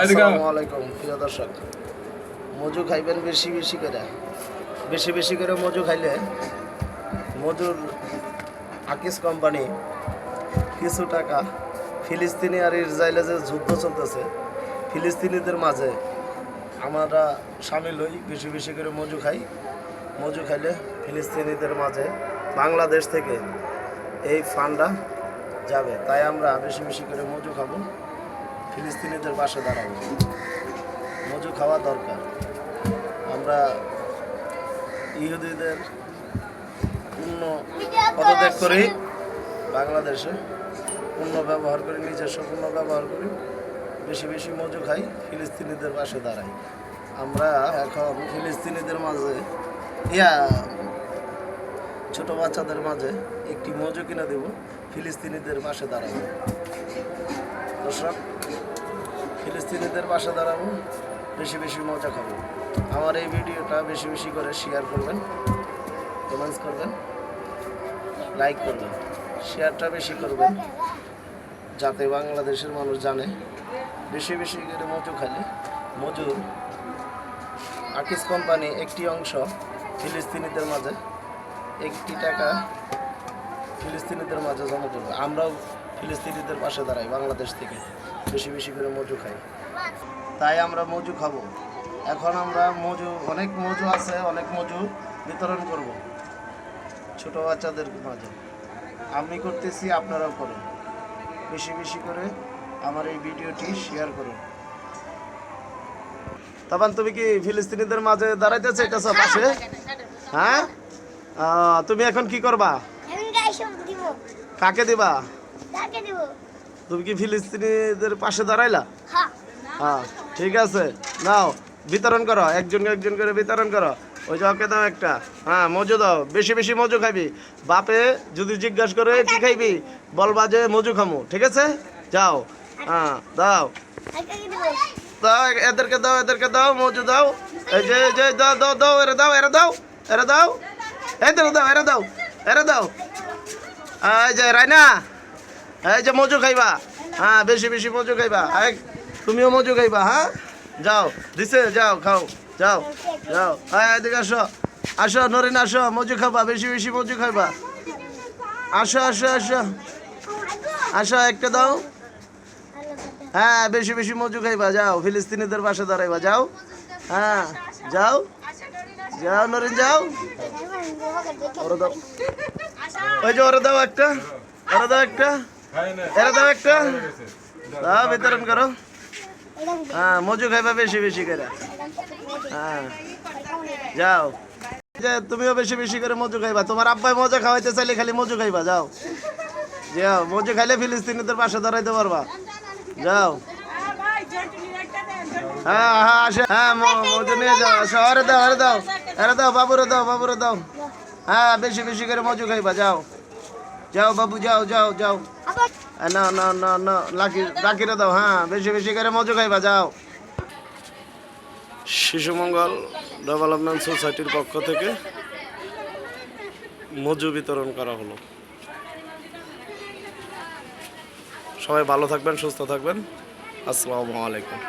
আসসালামু আলাইকুম প্রিয় দর্শক, মজু খাইবেন বেশি বেশি করে মজু খাইলে মজুর আকিস কোম্পানি কিছু টাকা ফিলিস্তিনি আর ইসরায়েলে যে যুদ্ধ চলতেছে ফিলিস্তিনিদের মাঝে আমরা সামিল হই। বেশি করে মজু খাই। মজু খাইলে ফিলিস্তিনিদের মাঝে বাংলাদেশ থেকে এই ফান্ডটা যাবে, তাই আমরা বেশি করে মজু খাবো, ফিলিস্তিনিদের পাশে দাঁড়াবো। মজু খাওয়া দরকার। আমরা ইহুদিদের পূর্ণ পদত্যাগ করি, বাংলাদেশে পূর্ণ ব্যবহার করি, নিজস্ব পূর্ণ ব্যবহার করি, বেশি মজু খাই, ফিলিস্তিনিদের পাশে দাঁড়াই। আমরা এখন ফিলিস্তিনিদের মাঝে ছোট বাচ্চাদের মাঝে একটি মজু কিনে দেব, ফিলিস্তিনিদের পাশে দাঁড়াবো। দর্শক, ফিলিস্তিনিদের পাশে দাঁড়াবো, বেশি মজা খাবো। আমার এই ভিডিওটা বেশি করে শেয়ার করবেন, কমেন্টস করবেন, লাইক করবেন, শেয়ারটা বেশি করবেন, যাতে বাংলাদেশের মানুষ জানে বেশি করে মজু খাইলে মজুর আকিস কোম্পানি একটি অংশ ফিলিস্তিনিদের মাঝে একটি টাকা ফিলিস্তিনিদের মাঝে জমা করবে। আমরাও ফিলিস্তিনিদের পাশে দাঁড়াই, বাংলাদেশ থেকে বেশি করে মজু খাই, তাই আমরা মজু খাবো। এখন আমরা অনেক মজু আছে, অনেক মজু বিতরণ করব ছোট বাচ্চাদের মাঝে। আমি করতেছি, আপনারাও করুন। বেশি করে আমার এই ভিডিওটি শেয়ার করুন। তখন তুমি কি ফিলিস্তিনিদের মাঝে দাঁড়াইতে চাইতেছ পাশে? হ্যাঁ, তুমি এখন কি করবা? কাকে দিবা? তুমি কি ফিলিস্তিনিদের পাশে দাঁড়াইলা? হ্যাঁ, ঠিক আছে, নাও বিতরণ করো, একজন করে বিতরণ করো। ওই যে ওকে দাও একটা। হ্যাঁ, মজু দাও, বেশি মজু খাবি। বাপে যদি জিজ্ঞাসা করে কি খাইবি, বলবা যে মজু খামু, ঠিক আছে? যাও, হ্যাঁ দাও দাও, এদেরকে দাও মজু দাও। এই যে দাও, এরা দাও এই যে রাইনা, এই যে মজু খাইবা। হ্যাঁ, বেশি মজু খাইবা। তুমিও মজু খাইবা। হ্যাঁ, যাও দিছে, যাও খাও, যাও। হ্যাঁ, এদিকে আসো নরিন, আসো, মজু খাবা, বেশি মজু খাইবা। আসো একটা দাও। হ্যাঁ, বেশি মজু খাইবা। যাও, ফিলিস্তিনিদের পাশে দাঁড়াইবা। যাও, হ্যাঁ যাও নরিন, যাও। ওই যে ওরা দাও একটা, দাও বিতরণ করো। হ্যাঁ, মজু খাইবা বেশি করে। হ্যাঁ, যাও, যে তুমিও বেশি করে মজু খাইবা। তোমার আব্বাই মজা খাওয়াইতে চাইলে খালি মজু খাইবা। যাও, মজু খাইলে ফিলিস্তিনিদের পাশে দাঁড়াইতে পারবা। যাও, হ্যাঁ মজু নিয়ে যাও। আসো, আরে দাও, বাবুরে দাও। হ্যাঁ, বেশি করে মজু খাইবা। যাও বাবু, যাও। না লাকিরে দাও। হ্যাঁ, বেশি করে মজু খাইবা। যাও। শিশু মঙ্গল ডেভেলপমেন্ট সোসাইটির পক্ষ থেকে মজু বিতরণ করা হলো। সবাই ভালো থাকবেন, সুস্থ থাকবেন। আসসালামু আলাইকুম।